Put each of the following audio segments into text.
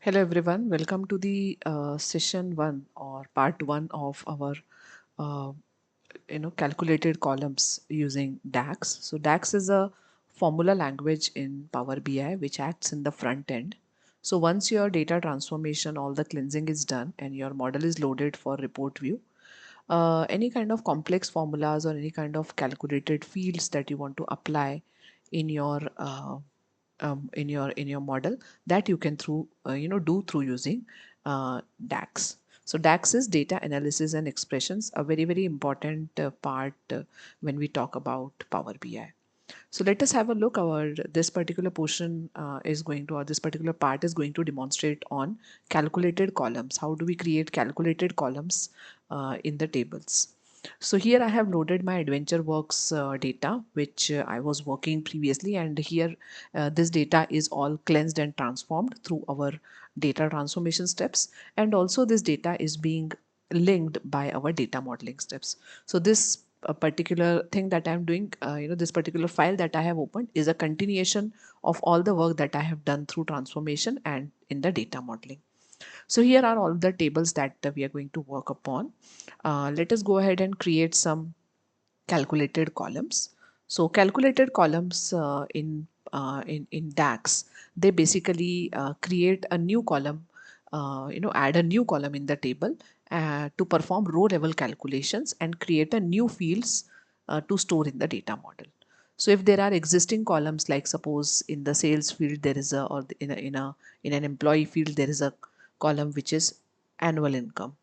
Hello everyone, welcome to the session one or part one of our uh, calculated columns using DAX. So DAX is a formula language in Power BI which acts in the front end. So once your data transformation, all the cleansing is done and your model is loaded for report view, any kind of complex formulas or any kind of calculated fields that you want to apply in your in your model, that you can do through using DAX. So DAX is data analysis and expressions, a very important part when we talk about Power BI. So let us have a look. Our this particular portion is going to, or this particular part is going to demonstrate on calculated columns. How do we create calculated columns in the tables? So here I have loaded my Adventureworks data, which I was working previously, and here this data is all cleansed and transformed through our data transformation steps, and also this data is being linked by our data modeling steps. So this particular thing that I'm doing, this particular file that I have opened is a continuation of all the work that I have done through transformation and in the data modeling. So here are all the tables that we are going to work upon. Let us go ahead and create some calculated columns. So calculated columns in DAX, they basically create a new column, add a new column in the table to perform row level calculations and create a new fields to store in the data model. So if there are existing columns, like suppose in the sales field there is a, or in an employee field there is a column which is annual income,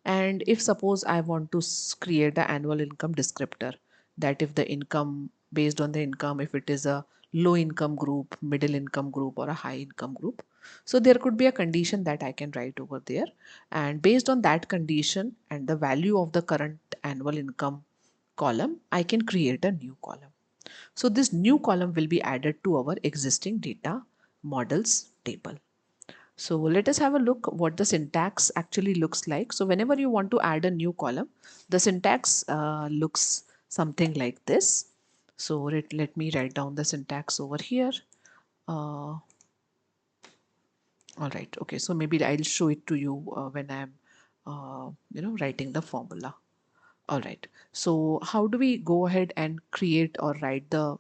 and if suppose I want to create an annual income descriptor, that if the income, based on the income, if it is a low income group, middle income group, or a high income group, so there could be a condition that I can write over there, and based on that condition and the value of the current annual income column, I can create a new column. So this new column will be added to our existing data models table. So let us have a look what the syntax actually looks like. So whenever you want to add a new column, the syntax looks something like this. So let me write down the syntax over here. All right. Okay. So maybe I'll show it to you when I'm, writing the formula. All right. So how do we go ahead and create or write the,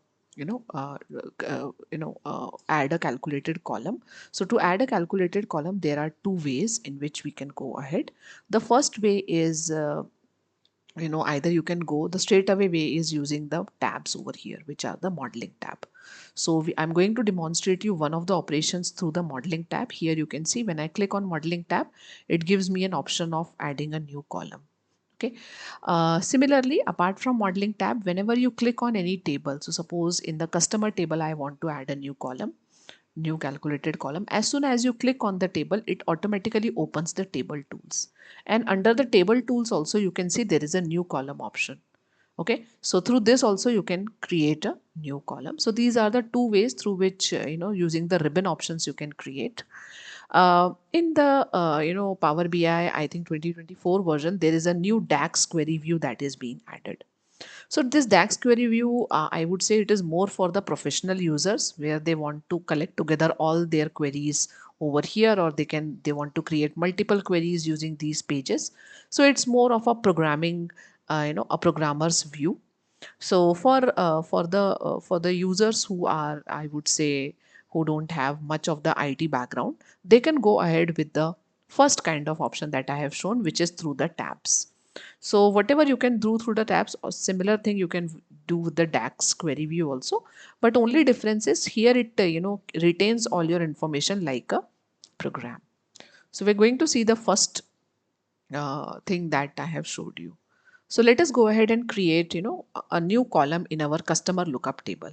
add a calculated column? So to add a calculated column, there are two ways in which we can go ahead. The first way is, either you can go the straight away way is using the tabs over here, which are the modeling tab. So I'm going to demonstrate you one of the operations through the modeling tab. Here you can see when I click on modeling tab, it gives me an option of adding a new column. Okay. Similarly, apart from modeling tab, whenever you click on any table, so suppose in the customer table, I want to add a new column, new calculated column. As soon as you click on the table, it automatically opens the table tools. And under the table tools also, you can see there is a new column option. Okay. So through this also you can create a new column. So these are the two ways through which, using the ribbon options you can create. In the Power BI, I think 2024 version, there is a new DAX query view that is being added. So this DAX query view, I would say it is more for the professional users where they want to collect together all their queries over here, or they want to create multiple queries using these pages. So it's more of a programming, a programmer's view. So for the users who are, I would say, who don't have much of the IT background, they can go ahead with the first kind of option that I have shown, which is through the tabs. So whatever you can do through the tabs, or similar thing you can do with the DAX query view also. But only difference is here it retains all your information like a program. So we're going to see the first thing that I have showed you. So let us go ahead and create, a new column in our customer lookup table.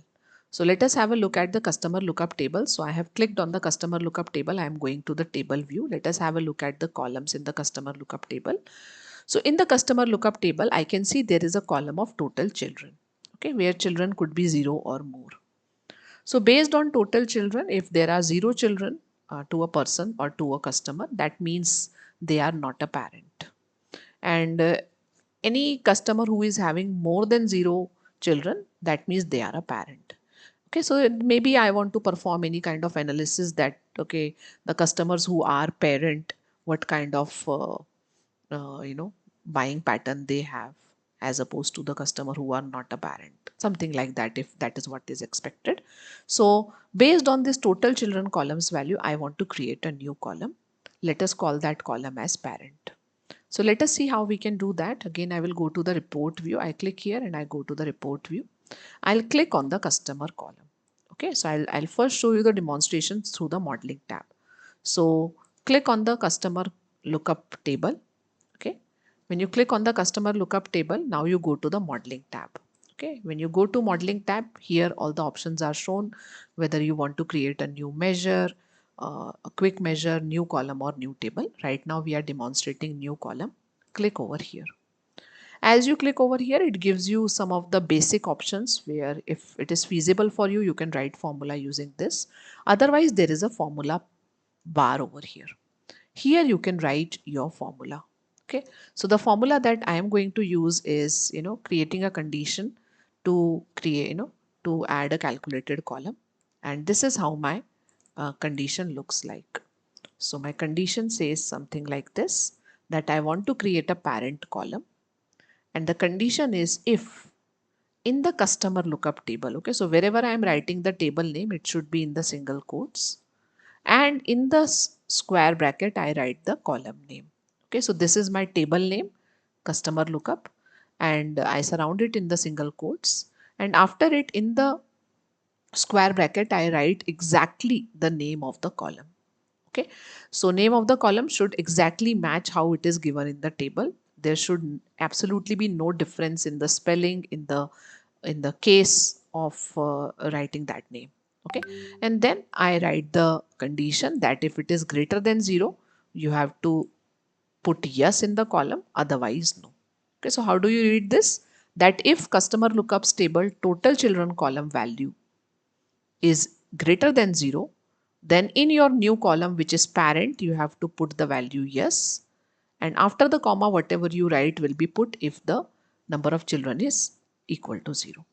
So let us have a look at the customer lookup table. So I have clicked on the customer lookup table. I am going to the table view. Let us have a look at the columns in the customer lookup table. So in the customer lookup table, I can see there is a column of total children, okay, where children could be 0 or more. So based on total children, if there are 0 children to a person or to a customer, that means they are not a parent. And any customer who is having more than 0 children, that means they are a parent. Okay, so maybe I want to perform any kind of analysis that, okay, the customers who are parent, what kind of, buying pattern they have as opposed to the customer who are not a parent, something like that, if that is what is expected. So based on this total children columns value, I want to create a new column. Let us call that column as parent. So let us see how we can do that. Again, I will go to the report view. I click here and I go to the report view. I'll click on the customer column. Okay, so I'll first show you the demonstration through the modeling tab. So click on the customer lookup table. Okay, when you click on the customer lookup table, now you go to the modeling tab. Okay, when you go to modeling tab, here all the options are shown, whether you want to create a new measure, a quick measure, new column or new table. Right now we are demonstrating new column. Click over here. As you click over here, it gives you some of the basic options where if it is feasible for you, you can write formula using this. Otherwise, there is a formula bar over here. Here you can write your formula. Okay, so the formula that I am going to use is, creating a condition to create, to add a calculated column. And this is how my condition looks like. So my condition says something like this, that I want to create a parent column. And the condition is if in the customer lookup table. Okay, so wherever I am writing the table name, it should be in the single quotes. And in the square bracket, I write the column name. Okay, so this is my table name, customer lookup, and I surround it in the single quotes. And after it, in the square bracket, I write exactly the name of the column. Okay, so name of the column should exactly match how it is given in the table. There should absolutely be no difference in the spelling, in the case of writing that name. Okay, and then I write the condition that if it is greater than 0, you have to put yes in the column, otherwise no. Okay, so how do you read this? That if customer lookups table total children column value is greater than 0, then in your new column, which is parent, you have to put the value yes. And after the comma, whatever you write will be put if the number of children is equal to 0.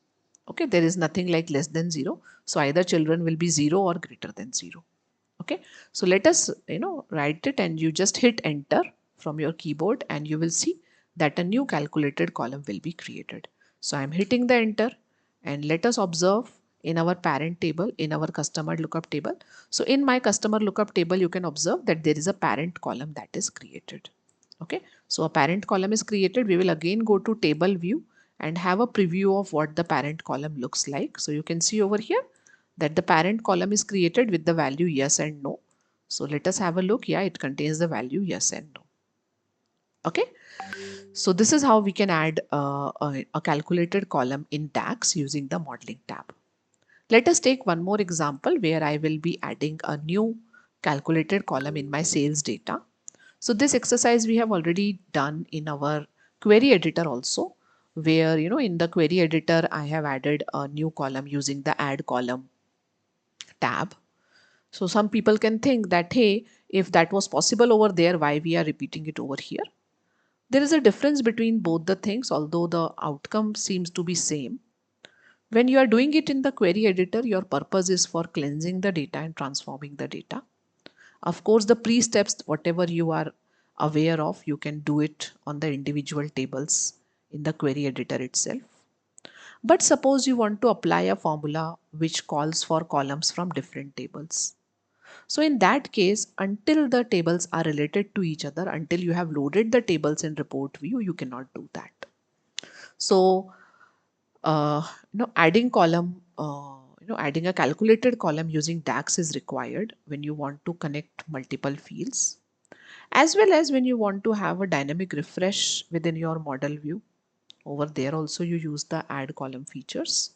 Okay, there is nothing like less than 0. So either children will be 0 or greater than 0. Okay, so let us, write it, and you just hit enter from your keyboard and you will see that a new calculated column will be created. So I'm hitting the enter, and let us observe in our parent table, in our customer lookup table. So in my customer lookup table, you can observe that there is a parent column that is created. Okay, so a parent column is created. We will again go to table view and have a preview of what the parent column looks like. So you can see over here that the parent column is created with the value yes and no. So let us have a look. Yeah, it contains the value yes and no. Okay, so this is how we can add a calculated column in DAX using the modeling tab. Let us take one more example where I will be adding a new calculated column in my sales data. So this exercise we have already done in our query editor also, where, in the query editor, I have added a new column using the add column tab. So some people can think that, hey, if that was possible over there, why we are repeating it over here? There is a difference between both the things, although the outcome seems to be same. When you are doing it in the query editor, your purpose is for cleansing the data and transforming the data. Of course, the pre-steps, whatever you are aware of, you can do it on the individual tables in the query editor itself. But suppose you want to apply a formula which calls for columns from different tables. So in that case, until the tables are related to each other, until you have loaded the tables in report view, you cannot do that. So, adding column, adding a calculated column using DAX is required when you want to connect multiple fields, as well as when you want to have a dynamic refresh within your model view. Over there also you use the add column features.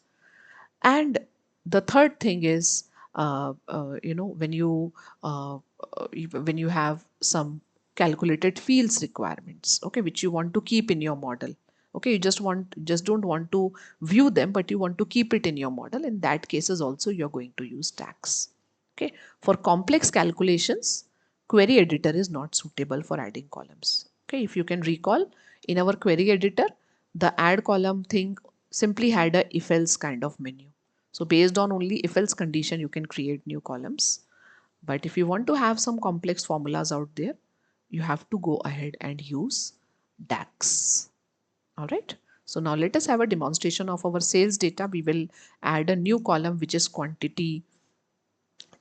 And the third thing is, uh, when you have some calculated fields requirements, okay, which you want to keep in your model. Okay, you just don't want to view them, but you want to keep it in your model. In that cases also you're going to use DAX. Okay, for complex calculations, query editor is not suitable for adding columns. Okay, if you can recall, in our query editor, the add column thing simply had a if else kind of menu. So based on only if else condition, you can create new columns. But if you want to have some complex formulas out there, you have to go ahead and use DAX. All right. So now let us have a demonstration of our sales data. We will add a new column which is quantity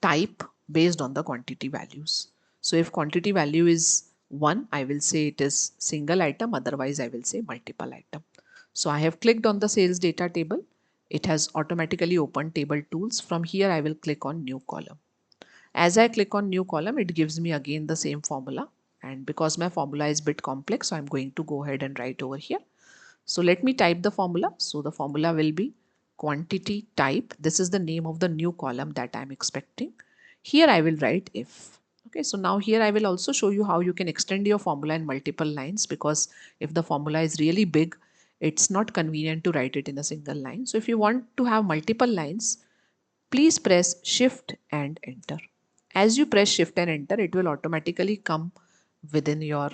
type based on the quantity values. So if quantity value is 1, I will say it is single item, otherwise I will say multiple item. So I have clicked on the sales data table. It has automatically opened table tools. From here I will click on new column. As I click on new column, it gives me again the same formula. And because my formula is a bit complex, so I'm going to go ahead and write over here. So let me type the formula. So the formula will be quantity type. This is the name of the new column that I'm expecting. Here I will write if. Okay, so now here I will also show you how you can extend your formula in multiple lines, because if the formula is really big, it's not convenient to write it in a single line. So if you want to have multiple lines, please press Shift and Enter. As you press Shift and Enter, it will automatically come within your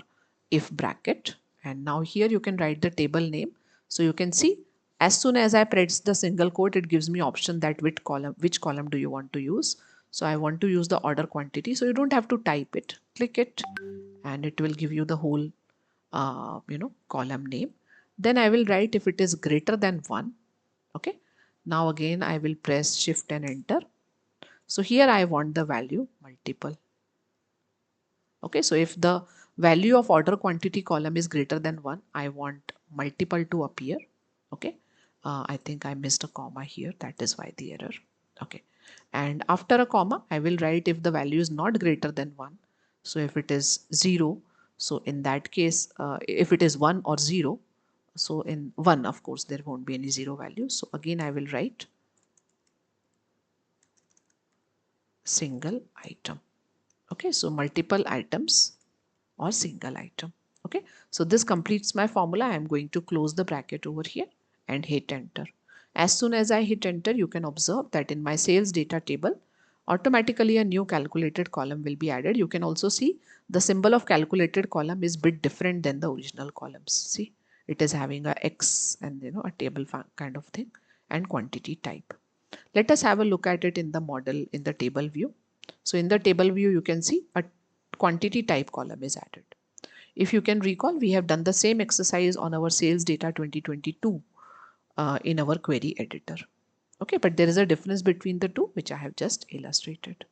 if bracket. And now here you can write the table name. So you can see as soon as I press the single quote, it gives me option that which column do you want to use. So I want to use the order quantity. So you don't have to type it. Click it and it will give you the whole column name. Then I will write if it is greater than 1. Okay. Now again I will press Shift and Enter. So here I want the value multiple. Okay, so if the value of order quantity column is greater than 1, I want multiple to appear. Okay, I think I missed a comma here. That is why the error. Okay, and after a comma, I will write if the value is not greater than 1. So if it is 0, so in that case, if it is 1 or 0, so in 1, of course, there won't be any 0 value. So again, I will write single item. Okay, so multiple items or single item. Okay, so this completes my formula. I am going to close the bracket over here and hit enter. As soon as I hit enter, you can observe that in my sales data table, automatically a new calculated column will be added. You can also see the symbol of calculated column is bit different than the original columns. See, it is having a X and a table kind of thing and quantity type. Let us have a look at it in the model in the table view. So in the table view, you can see a quantity type column is added. If you can recall, we have done the same exercise on our sales data 2022 in our query editor. Okay, but there is a difference between the two, which I have just illustrated.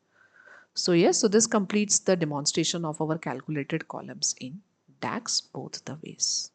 So yes, so this completes the demonstration of our calculated columns in DAX both the ways.